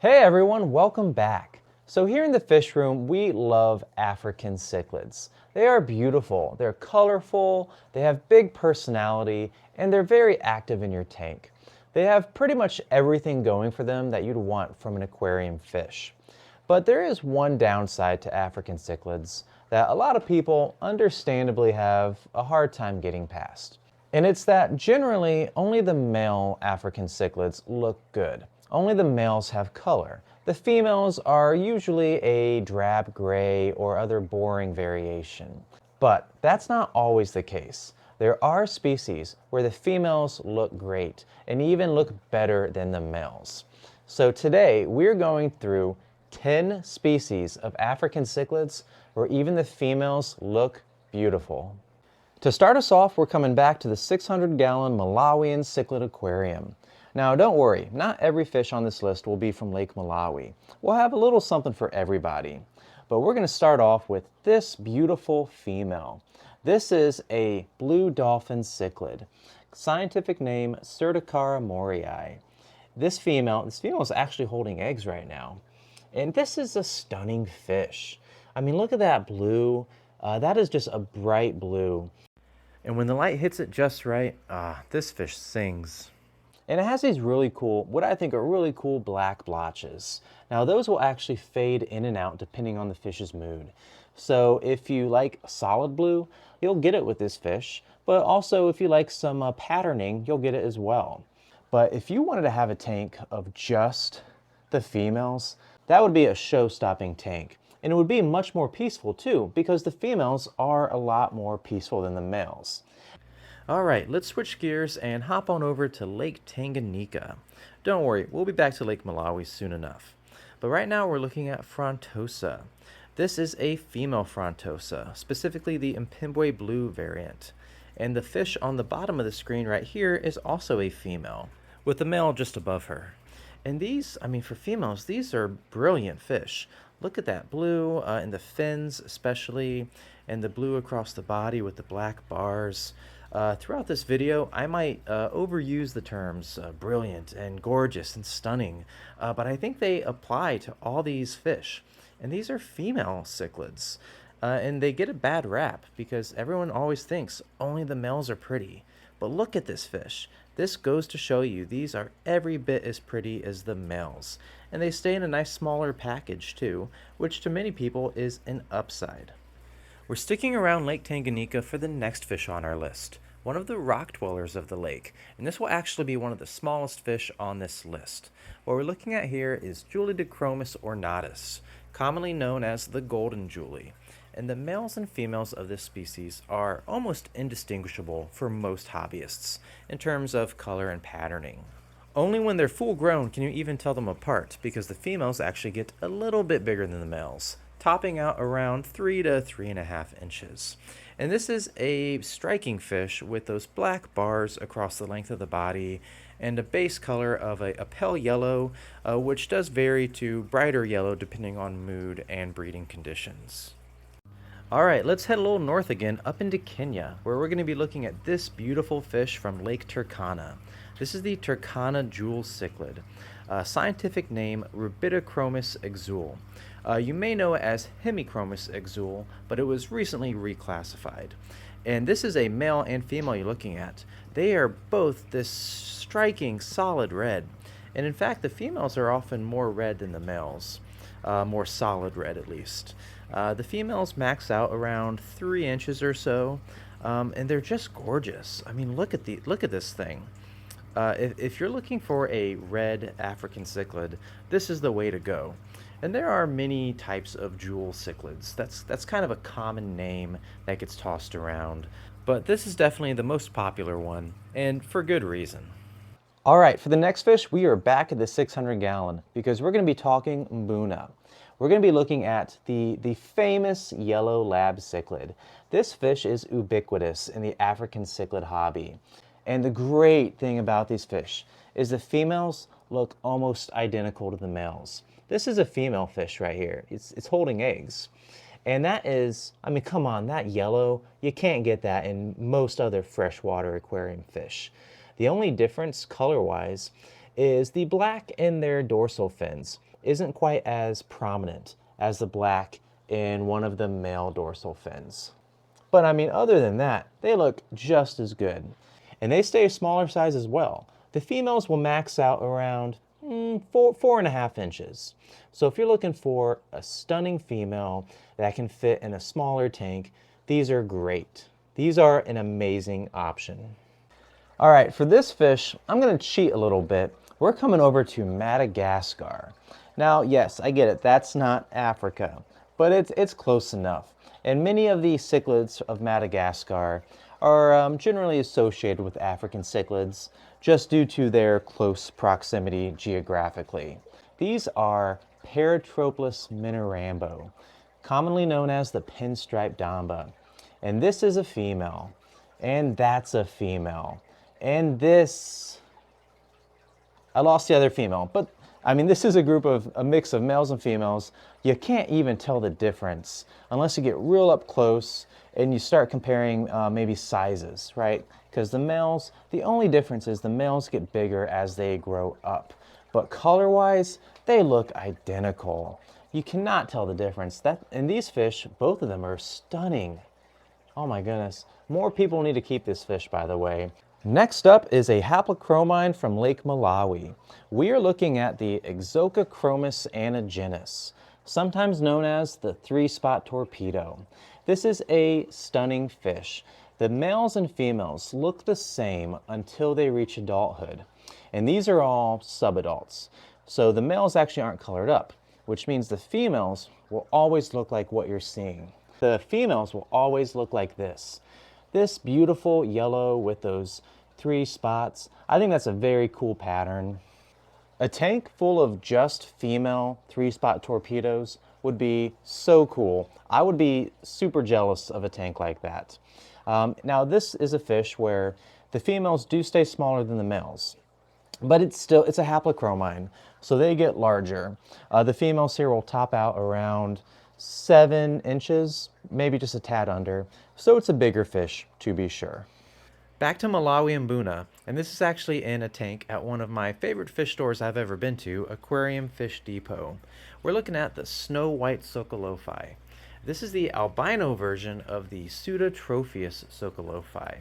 Hey everyone, welcome back. So here in the fish room, we love African cichlids. They are beautiful, they're colorful, they have big personality, and they're very active in your tank. They have pretty much everything going for them that you'd want from an aquarium fish. But there is one downside to African cichlids that a lot of people understandably have a hard time getting past. And it's that generally only the male African cichlids look good. Only the males have color. The females are usually a drab gray or other boring variation. But that's not always the case. There are species where the females look great and even look better than the males. So today we're going through 10 species of African cichlids where even the females look beautiful. To start us off, we're coming back to the 600-gallon Malawian cichlid aquarium. Now don't worry, not every fish on this list will be from Lake Malawi. We'll have a little something for everybody. But we're going to start off with this beautiful female. This is a blue dolphin cichlid. Scientific name Turkana morii. This female is actually holding eggs right now. And this is a stunning fish. I mean, look at that blue. That is just a bright blue. And when the light hits it just right, this fish sings. And it has these really cool, what I think are really cool black blotches. Now those will actually fade in and out depending on the fish's mood. So if you like solid blue, you'll get it with this fish. But also if you like some patterning, you'll get it as well. But if you wanted to have a tank of just the females, that would be a show-stopping tank. And it would be much more peaceful too, because the females are a lot more peaceful than the males. All right, let's switch gears and hop on over to Lake Tanganyika. Don't worry, we'll be back to Lake Malawi soon enough. But right now we're looking at Frontosa. This is a female Frontosa, specifically the Mpimbwe blue variant. And the fish on the bottom of the screen right here is also a female, with the male just above her. And these, for females, these are brilliant fish. Look at that blue in the fins especially, and the blue across the body with the black bars. Throughout this video, I might overuse the terms brilliant and gorgeous and stunning, but I think they apply to all these fish. And these are female cichlids, and they get a bad rap because everyone always thinks only the males are pretty. But look at this fish. This goes to show you these are every bit as pretty as the males. And they stay in a nice smaller package too, which to many people is an upside. We're sticking around Lake Tanganyika for the next fish on our list, one of the rock dwellers of the lake, and this will actually be one of the smallest fish on this list. What we're looking at here is Julidicromis ornatus, commonly known as the golden julie. And the males and females of this species are almost indistinguishable for most hobbyists in terms of color and patterning. Only when they're full grown can you even tell them apart, because the females actually get a little bit bigger than the males, topping out around 3 to 3.5 inches. And this is a striking fish with those black bars across the length of the body and a base color of a pale yellow, which does vary to brighter yellow depending on mood and breeding conditions. All right, let's head a little north again up into Kenya, where we're going to be looking at this beautiful fish from Lake Turkana. This is the Turkana jewel cichlid, scientific name Rubidicromis exul. You may know it as Hemichromis exul, but it was recently reclassified. And this is a male and female you're looking at. They are both this striking solid red. And in fact, the females are often more red than the males, more solid red at least. The females max out around 3 inches or so, and they're just gorgeous. I mean, look at this thing. If you're looking for a red African cichlid, this is the way to go. And there are many types of jewel cichlids. That's kind of a common name that gets tossed around, but this is definitely the most popular one, and for good reason. All right, for the next fish, we are back at the 600-gallon because we're going to be talking mbuna. We're going to be looking at the famous yellow lab cichlid. This fish is ubiquitous in the African cichlid hobby. And the great thing about these fish is the females look almost identical to the males. This is a female fish right here. It's holding eggs. And that is, come on, that yellow, you can't get that in most other freshwater aquarium fish. The only difference color-wise is the black in their dorsal fins isn't quite as prominent as the black in one of the male dorsal fins. But I mean, other than that, they look just as good. And they stay a smaller size as well. The females will max out around 4.5 inches. So if you're looking for a stunning female that can fit in a smaller tank, these are great. These are an amazing option. All right, for this fish, I'm gonna cheat a little bit. We're coming over to Madagascar. Now, yes, I get it, that's not Africa, but it's close enough. And many of the cichlids of Madagascar are generally associated with African cichlids just due to their close proximity geographically. These are Paratroplus minorambo, commonly known as the pinstripe damba. And this is a female, and that's a female. And this, I lost the other female, but I mean, this is a mix of males and females. You can't even tell the difference unless you get real up close and you start comparing maybe sizes, right? Because the males, the only difference is the males get bigger as they grow up. But color-wise, they look identical. You cannot tell the difference. And these fish, both of them are stunning. Oh my goodness. More people need to keep this fish, by the way. Next up is a haplochromine from Lake Malawi. We are looking at the Exocochromis anagenus, sometimes known as the three-spot torpedo. This is a stunning fish. The males and females look the same until they reach adulthood. And these are all subadults. So the males actually aren't colored up, which means the females will always look like what you're seeing. The females will always look like this. This beautiful yellow with those 3 spots. I think that's a very cool pattern. A tank full of just female 3-spot torpedoes would be so cool. I would be super jealous of a tank like that. Now this is a fish where the females do stay smaller than the males, but it's a haplochromine, so they get larger. The females here will top out around 7 inches, maybe just a tad under, so it's a bigger fish to be sure. Back to Malawi and Buna, and this is actually in a tank at one of my favorite fish stores I've ever been to, Aquarium Fish Depot. We're looking at the snow white socolofi. This is the albino version of the Pseudotropheus socolofi.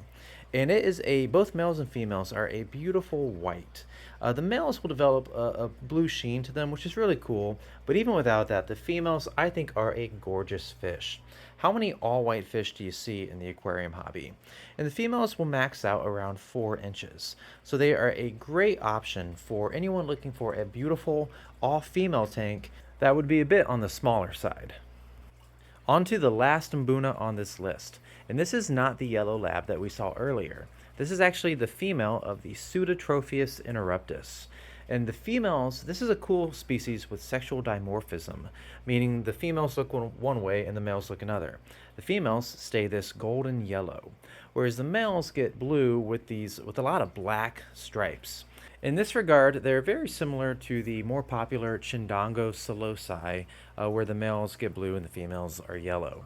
And it is both males and females are a beautiful white. The males will develop a blue sheen to them, which is really cool. But even without that, the females, I think, are a gorgeous fish. How many all-white fish do you see in the aquarium hobby? And the females will max out around 4 inches. So they are a great option for anyone looking for a beautiful all-female tank that would be a bit on the smaller side. On to the last mbuna on this list, and this is not the yellow lab that we saw earlier. This is actually the female of the Pseudotropheus interruptus. And the females, this is a cool species with sexual dimorphism, meaning the females look one way and the males look another. The females stay this golden yellow, whereas the males get blue with a lot of black stripes. In this regard, they're very similar to the more popular Chindongo solosi, where the males get blue and the females are yellow.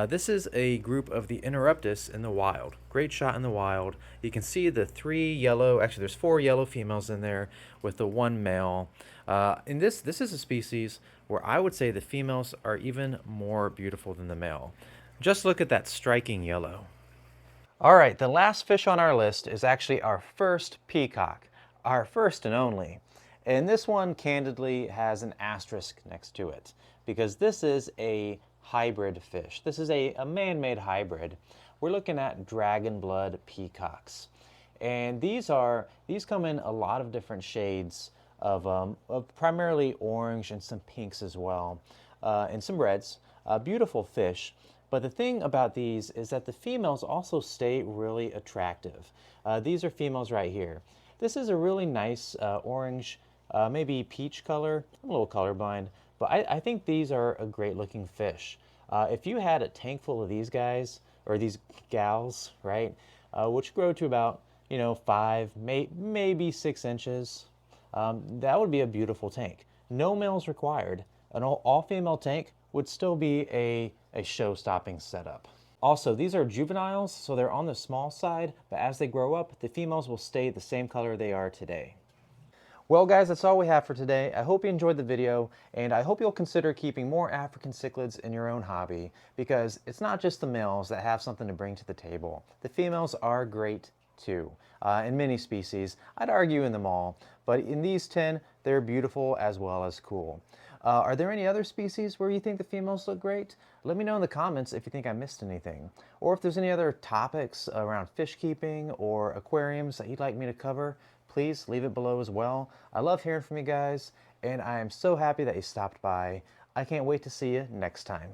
This is a group of the Interruptus in the wild. Great shot in the wild. You can see the 3 yellow, actually there's 4 yellow females in there with the 1 male. And this is a species where I would say the females are even more beautiful than the male. Just look at that striking yellow. All right, the last fish on our list is actually our first peacock. Our first and only. And this one candidly has an asterisk next to it because this is a hybrid fish. This is a man-made hybrid. We're looking at dragon blood peacocks. And these come in a lot of different shades of primarily orange and some pinks as well, and some reds. Beautiful fish. But the thing about these is that the females also stay really attractive. These are females right here. This is a really nice orange, maybe peach color. I'm a little colorblind, but I think these are a great looking fish. If you had a tank full of these guys, or these gals, right, which grow to about, 5, maybe 6 inches, that would be a beautiful tank. No males required. An all-female tank would still be a show-stopping setup. Also, these are juveniles, so they're on the small side, but as they grow up, the females will stay the same color they are today. Well guys, that's all we have for today. I hope you enjoyed the video, and I hope you'll consider keeping more African cichlids in your own hobby, because it's not just the males that have something to bring to the table. The females are great too. In many species, I'd argue in them all, but in these 10, they're beautiful as well as cool. Are there any other species where you think the females look great? Let me know in the comments if you think I missed anything. Or if there's any other topics around fish keeping or aquariums that you'd like me to cover, please leave it below as well. I love hearing from you guys, and I am so happy that you stopped by. I can't wait to see you next time.